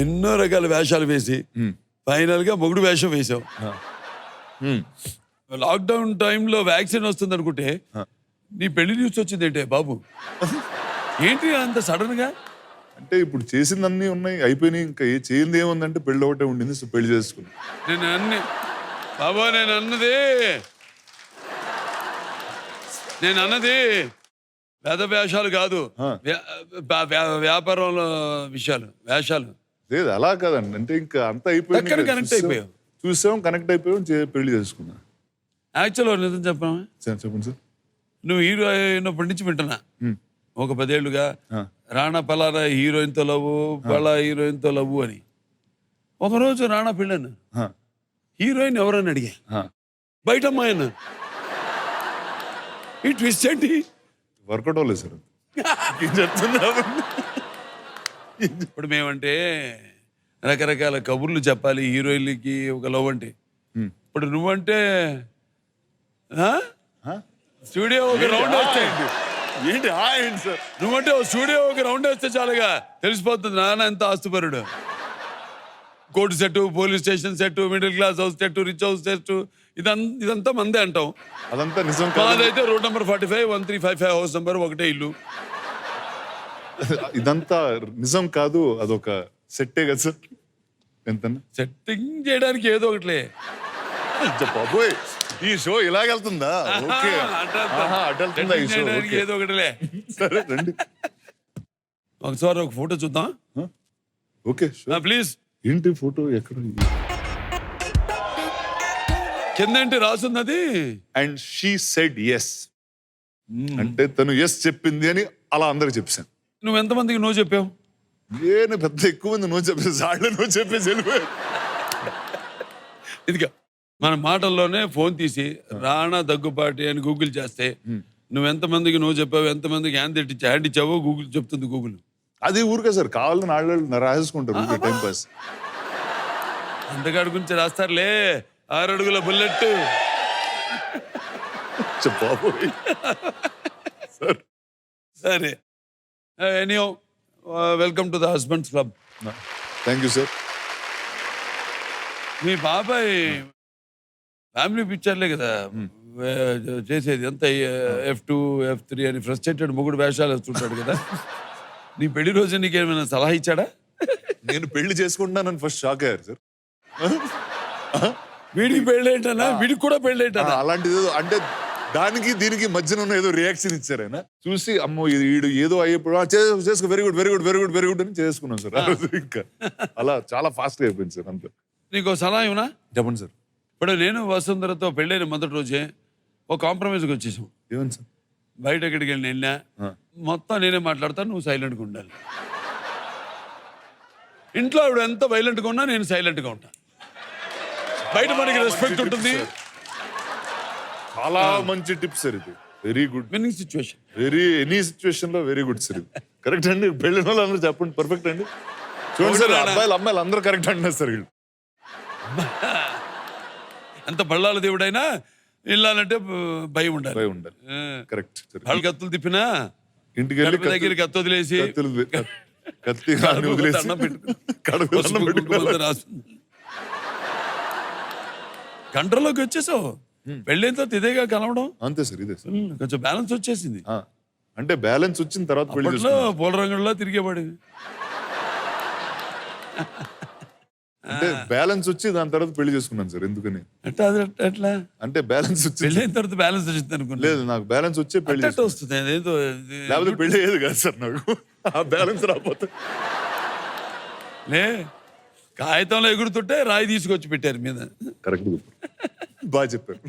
ఎన్నో రకాల వేషాలు వేసి ఫైనల్గా మొగుడు వేషం వేసాం. లాక్డౌన్ టైంలో వ్యాక్సిన్ వస్తుంది అనుకుంటే నీ పెళ్లి న్యూస్ వచ్చింది ఏంటే బాబు? ఏంటి అంత సడన్ గా? అంటే ఇప్పుడు చేసిందన్నీ ఉన్నాయి, అయిపోయినాయి. ఇంకా చేయింది ఏముందంటే పెళ్లి ఒకటే ఉండింది, సో పెళ్లి చేసుకున్నా. నేను అన్నది వేద వేషాలు కాదు, వ్యాపారంలో విషయాలు వేషాలు లేదు. అలా కాదండి, అంటే ఇంకా అంతా అయిపోయింది, కనెక్ట్ అయిపోయావు. చూసాం, కనెక్ట్ అయిపోయాం, పెళ్లి చేసుకున్నా. యాక్చువల్గా నిజం చెప్పాము. చెప్పండి సార్. నువ్వు హీరో అయినప్పటి నుంచి వింటున్నా, ఒక 10 ఏళ్ళుగా రాణా పలానా హీరోయిన్తో లవ్, పలా హీరోయిన్తో లవ్ అని. ఒకరోజు రాణా పెళ్ళాను, హీరోయిన్ ఎవరని అడిగా, బయట అమ్మాయి అన్న. ఈ ట్విస్ట్ ఏంటి? వర్కౌట్ అవ్వలేదు సార్. ఇప్పుడు మేమంటే రకరకాల కబుర్లు చెప్పాలి హీరోయిన్లకి ఒక లవ్ అంటే. ఇప్పుడు నువ్వంటే స్టూడియో ఒక రౌండ్ వేస్తే ఏంటి ఏంటి సార్? నువ్వంటే స్టూడియో ఒక రౌండ్ వేస్తే చాలుగా తెలిసిపోతుంది నాన్న ఎంత ఆస్తుపరుడు. Court set, police station set, middle class house set, rich house set, ఇదంతా మందే అంటాం. అదంతా నిజం. అదైతే రోడ్ నెంబర్ 45, 1355 హౌస్ నెంబర్, ఒకటే ఇల్లు. ఇదంతా నిజం కాదు, అదొక సెట్టే కదా సార్. ఎంత సెట్టింగ్ చేయడానికి ఏదో ఒకట్లే. బాబోయ్, ఈ షో ఇలాగెళ్తుందా? ఓకే, అటెళ్తుందా ఈ షో? ఏదో ఒకటిలే. సరే రండి ఒకసారి ఒక ఫోటో చూద్దాం. Okay please. ఏంటి ఫోటో? ఎక్కడ? కిందేంటి రాసున్నది? And she said yes. అంటే తను ఎస్ చెప్పింది అని అలా అందరికి చెప్పాను. నువ్వు ఎంతమందికి నో చెప్పావు? నేను పెద్ద ఎక్కువ మంది నో చెప్పేసి వాళ్ళే నో చెప్పేసి వెళ్ళిపోయాడు. ఇదిగా మన మాటల్లోనే ఫోన్ తీసి రాణా దగ్గుపాటి అని గూగుల్ చేస్తే నువ్వు ఎంతమందికి నో చెప్పావు, ఎంతమందికి హ్యాండ్ ఇచ్చావో గూగుల్ చెప్తుంది. గూగుల్ అది ఊరికే సార్, కావాలని వాళ్ళు రాసేసుకుంటారు టైం పాస్. అంతగాడి గురించి రాస్తారులే. 6 అడుగుల బుల్లెట్. బాబోయ్. సరే, anyhow welcome to the husbands club. Thank you sir. మీ బాబాయ్ ఫ్యామిలీ పిక్చర్లే కదా చేసేది, అంత F2, F3 అని ఫ్రస్ట్రేటెడ్ మొగుడు వేషాలు వేస్తుంటాడు కదా. నీ పెళ్లి రోజు నీకేమైనా సలహా ఇచ్చాడా? నేను పెళ్లి చేసుకుంటున్నానని ఫస్ట్ షాక్ అయ్యారు సార్. వీడికి పెళ్ళేంటనా, వీడికి కూడా పెళ్ళేంటనా? అలాంటిది అంటే దానికి దీనికి మధ్యన ఉన్న ఏదో రియాక్షన్ ఇచ్చారు ఆయన. చూసి అమ్మో ఇది ఏదో అయ్యేప్పుడు చేసుకో, very good very good very good very good అని చేసుకున్నాం సార్. ఇంకా అలా చాలా ఫాస్ట్ గా అయిపోయింది సార్. అంతే. నీకు సలహా ఏమన్నా? చెప్పండి సార్. ఇప్పుడు నేను వసుంధరతో పెళ్ళైన మొదటి రోజే ఒక కాంప్రమైజ్కి వచ్చేసాం. ఏమని సార్? బయట ఎక్కడికి వెళ్ళినా మొత్తం నేనే మాట్లాడతాను, నువ్వు సైలెంట్గా ఉండాలి. ఇంట్లో ఆవిడ ఎంత వైలెంట్గా ఉన్నా నేను సైలెంట్గా ఉంటా. బయట మనకి రెస్పెక్ట్ ఉంటుంది. చాలా మంచి టిప్ సార్ ఇది. Very good. Winnowing situation. Any situation లో వెరీ గుడ్ సార్. కరెక్ట్ అండి. పెళ్ళిన వాళ్ళు అందరూ చెప్పండి. పర్ఫెక్ట్ అండి. చూడండి సార్, అబ్బాయిలు అమ్మాయిలు అందరూ కరెక్ట్ అంటున్నారు సార్. వీళ్ళు ఎంత బళ్ళాల దేవుడైనా వెళ్ళాలంటే భయం ఉండాలి. భయం ఉండాలి. కరెక్ట్. వాళ్ళు కత్తులు తిప్పినా ఇంటికి వెళ్ళి దగ్గర కత్తి వదిలేసి కత్తి కంట్రోల్లోకి వచ్చేసావు. పెళ్ళైన తర్వాత ఇదేగా కలవడం. అంతే సార్, ఇదే సార్. కొంచెం బ్యాలెన్స్ వచ్చేసింది. అంటే బ్యాలెన్స్ వచ్చిన తర్వాత పూల రంగుల్లో తిరిగేవాడివి. అంటే బ్యాలెన్స్ వచ్చి దాని తర్వాత పెళ్లి చేసుకున్నాను సార్. ఎందుకని ఎట్లా అంటే బ్యాలెన్స్ వచ్చి పెళ్ళైన తర్వాత బ్యాలెన్స్ వచ్చింది అనుకున్నా. లేదు, నాకు బ్యాలెన్స్ వచ్చే పెళ్లి వస్తుంది. అదేదో లేకపోతే పెళ్లి అయ్యేది కాదు సార్ నాకు. ఆ బ్యాలెన్స్ రాకపోతే లే. కాగితంలో ఎగురుతుంటే రాయి తీసుకొచ్చి పెట్టారు మీద. కరెక్ట్. బాగా చెప్పారు.